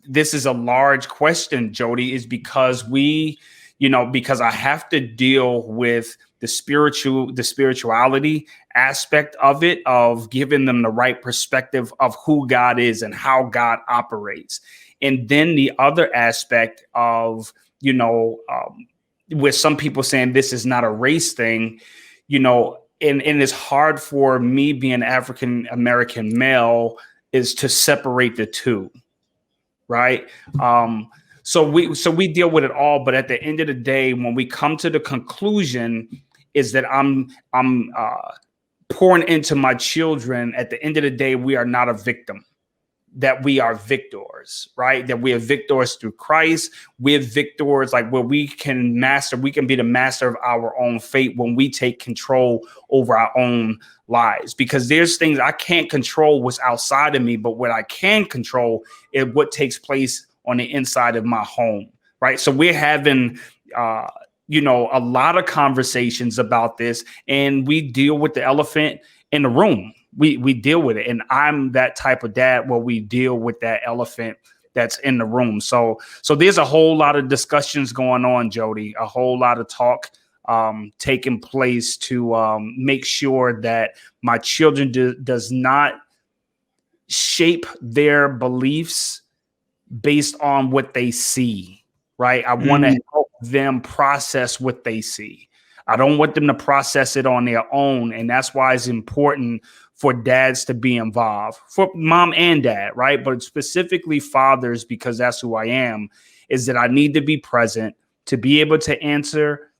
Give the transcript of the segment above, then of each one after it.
this is a large question, Jody, is because because I have to deal with the spirituality aspect of it, of giving them the right perspective of who God is and how God operates. And then the other aspect of, with some people saying this is not a race thing, and it's hard for me being African American male is to separate the two, right? So we deal with it all, but at the end of the day, when we come to the conclusion, is that I'm pouring into my children. At the end of the day, we are not a victim. That we are victors, right? That we are victors through Christ. We're victors, like where we can be the master of our own fate when we take control over our own lives. Because there's things I can't control what's outside of me, but what I can control is what takes place on the inside of my home, right? So we're having, a lot of conversations about this, and we deal with the elephant in the room. We deal with it. And I'm that type of dad where we deal with that elephant that's in the room. So there's a whole lot of discussions going on, Jody, a whole lot of talk taking place to make sure that my children does not shape their beliefs based on what they see, right? I want to help them process what they see. I don't want them to process it on their own. And that's why it's important for dads to be involved, for mom and dad, right? But specifically fathers, because that's who I am, is that I need to be present to be able to answer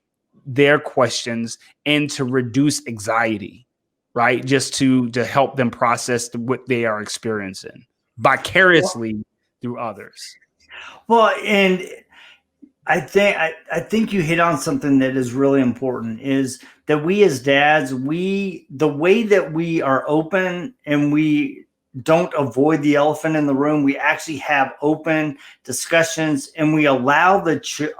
their questions and to reduce anxiety, right? Just to help them process what they are experiencing vicariously through others. Well, and I think you hit on something that is really important, is that we as dads, the way that we are open and we don't avoid the elephant in the room, we actually have open discussions and we allow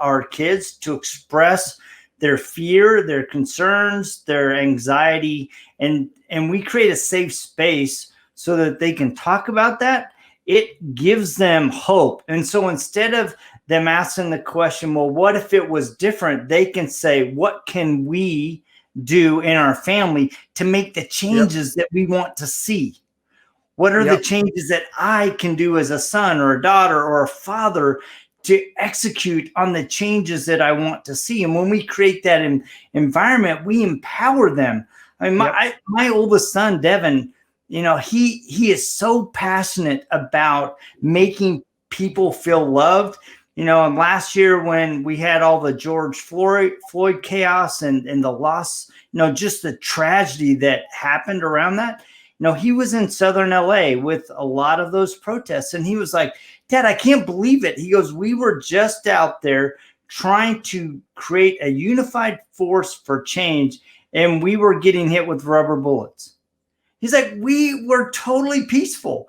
our kids to express their fear, their concerns, their anxiety, and we create a safe space so that they can talk about that. It gives them hope. And so instead of them asking the question, well, what if it was different? They can say, what can we do in our family to make the changes that we want to see? What are the changes that I can do as a son or a daughter or a father to execute on the changes that I want to see? And when we create that environment, we empower them. I mean, my oldest son, Devin, he is so passionate about making people feel loved. And last year when we had all the George Floyd chaos and the loss, just the tragedy that happened around that, he was in Southern LA with a lot of those protests. And he was like, Dad, I can't believe it. He goes, we were just out there trying to create a unified force for change, and we were getting hit with rubber bullets. He's like, we were totally peaceful.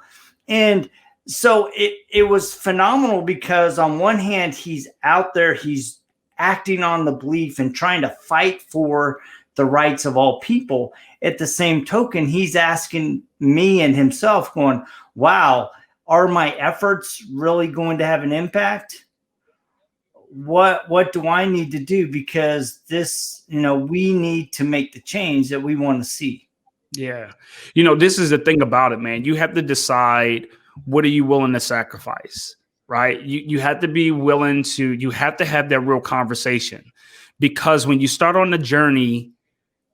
And so it was phenomenal because on one hand, he's out there, he's acting on the belief and trying to fight for the rights of all people. At the same token, he's asking me and himself going, wow, are my efforts really going to have an impact? What do I need to do? Because this, we need to make the change that we want to see. Yeah. This is the thing about it, man. You have to decide, what are you willing to sacrifice, right? You have to be willing to, you have to have that real conversation, because when you start on the journey,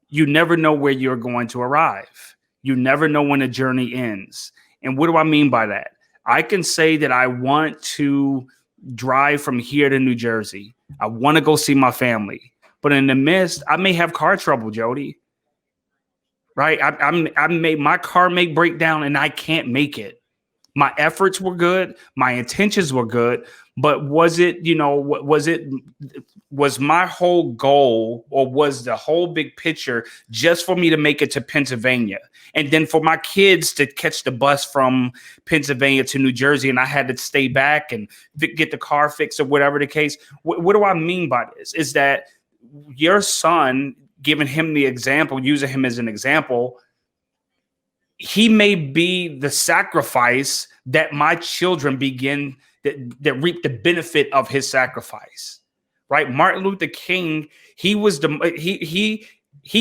you never know where you're going to arrive. You never know when the journey ends. And what do I mean by that? I can say that I want to drive from here to New Jersey. I want to go see my family, but in the midst, I may have car trouble, Jody. Right? My car may break down and I can't make it. My efforts were good. My intentions were good. But was my whole goal, or was the whole big picture just for me to make it to Pennsylvania? And then for my kids to catch the bus from Pennsylvania to New Jersey, and I had to stay back and get the car fixed or whatever the case. What do I mean by this? Is that your son, giving him the example, using him as an example, he may be the sacrifice that my children begin that reap the benefit of his sacrifice. Right? Martin Luther King, he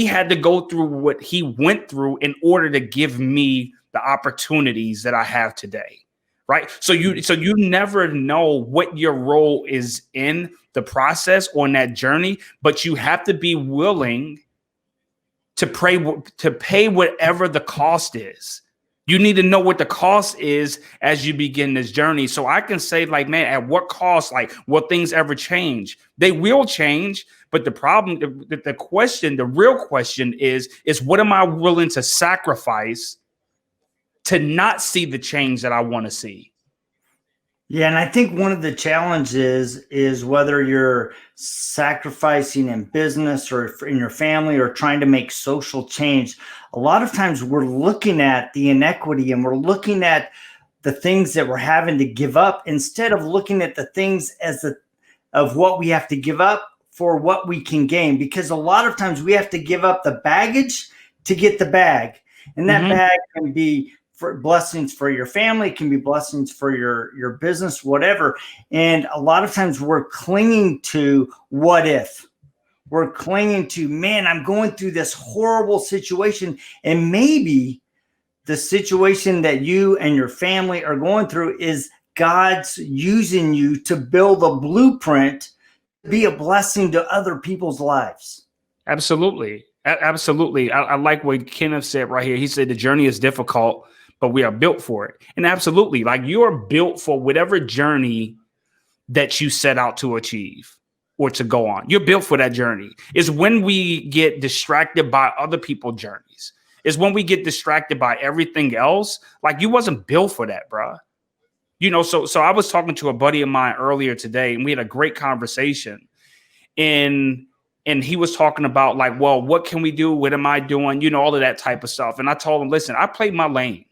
had to go through what he went through in order to give me the opportunities that I have today. Right. So you never know what your role is in the process on that journey, but you have to be willing to pay whatever the cost is. You need to know what the cost is as you begin this journey. So I can say, like, man, at what cost? Like, will things ever change? They will change. But the problem, the real question is what am I willing to sacrifice to not see the change that I want to see? Yeah, and I think one of the challenges is whether you're sacrificing in business or in your family or trying to make social change. A lot of times we're looking at the inequity and we're looking at the things that we're having to give up instead of looking at the things of what we have to give up for what we can gain. Because a lot of times we have to give up the baggage to get the bag. And that bag can be for blessings for your family, it can be blessings for your business, whatever. And a lot of times we're clinging to what if. We're clinging to, man, I'm going through this horrible situation. And maybe the situation that you and your family are going through is God's using you to build a blueprint to be a blessing to other people's lives. Absolutely. Absolutely. I like what Kenneth said right here. He said the journey is difficult, but we are built for it. And absolutely, like, you are built for whatever journey that you set out to achieve or to go on. You're built for that journey. It's when we get distracted by other people's journeys. It's when we get distracted by everything else. Like, you wasn't built for that, bro. You know, so I was talking to a buddy of mine earlier today, and we had a great conversation. And he was talking about, like, well, what can we do? What am I doing? You know, all of that type of stuff. And I told him, listen, I played my lane.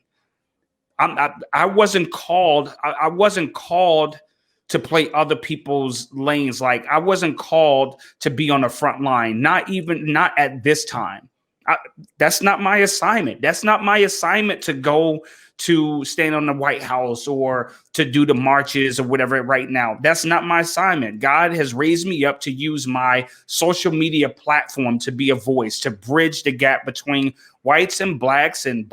I wasn't called. I wasn't called to play other people's lanes. Like, I wasn't called to be on the front line. Not at this time. That's not my assignment. That's not my assignment to go to stand on the White House or to do the marches or whatever right now. That's not my assignment. God has raised me up to use my social media platform to be a voice, to bridge the gap between whites and blacks on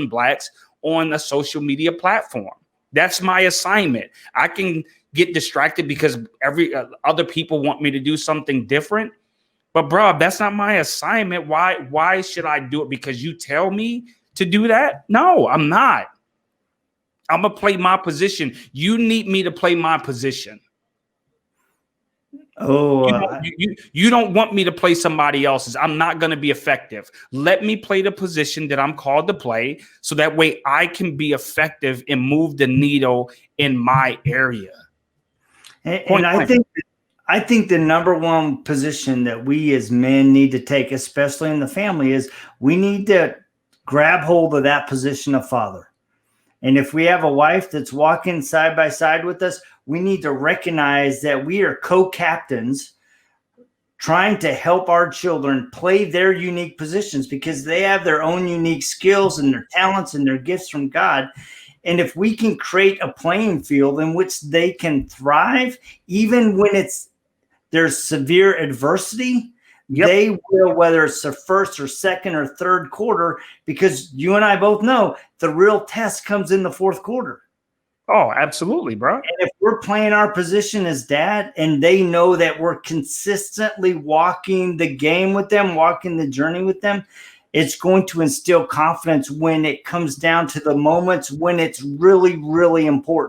blacks on a social media platform. That's my assignment. I can get distracted because other people want me to do something different. But bro, that's not my assignment. Why should I do it because you tell me to do that? No, I'm not. I'm going to play my position. You need me to play my position. Oh, you don't want me to play somebody else's. I'm not going to be effective. Let me play the position that I'm called to play so that way I can be effective and move the needle in my area. And I think the number one position that we as men need to take, especially in the family, is we need to grab hold of that position of father. And if we have a wife that's walking side by side with us, we need to recognize that we are co-captains trying to help our children play their unique positions because they have their own unique skills and their talents and their gifts from God. And if we can create a playing field in which they can thrive, even when there's severe adversity, they will, whether it's the first or second or third quarter, because you and I both know the real test comes in the fourth quarter. Oh, absolutely, bro. And if we're playing our position as dad and they know that we're consistently walking the game with them, walking the journey with them, it's going to instill confidence when it comes down to the moments when it's really, really important.